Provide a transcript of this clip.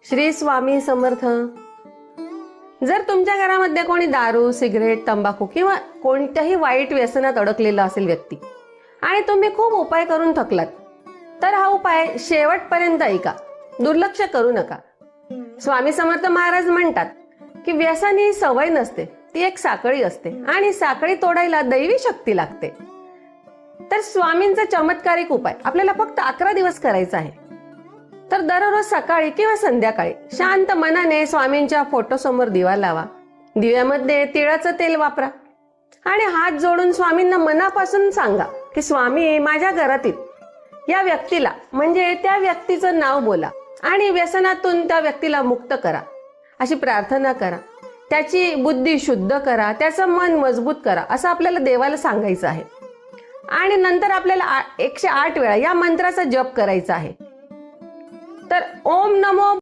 श्री स्वामी समर्थ. जर तुमच्या घरामध्ये कोणी दारू, सिगरेट, तंबाखू किंवा कोणत्याही वाईट व्यसनात अडकलेला असेल व्यक्ती आणि तुम्ही खूप उपाय करून थकलात, तर हा उपाय शेवटपर्यंत ऐका, दुर्लक्ष करू नका. स्वामी समर्थ महाराज म्हणतात की व्यसन ही सवय नसते, ती एक साखळी असते आणि साखळी तोडायला दैवी शक्ती लागते. तर स्वामींचा चमत्कारिक उपाय आपल्याला फक्त 11 दिवस करायचा आहे. तर दररोज सकाळी किंवा संध्याकाळी शांत मनाने स्वामींच्या फोटोसमोर दिवा लावा. दिव्यामध्ये तिळाचं तेल वापरा आणि हात जोडून स्वामींना मनापासून सांगा की स्वामी, माझ्या घरातील या व्यक्तीला म्हणजे त्या व्यक्तीचं नाव बोला आणि व्यसनातून त्या व्यक्तीला मुक्त करा, अशी प्रार्थना करा. त्याची बुद्धी शुद्ध करा, त्याचं मन मजबूत करा, असं आपल्याला देवाला सांगायचं आहे. आणि नंतर आपल्याला 108 वेळा या मंत्राचा जप करायचा आहे. तर ओम नमो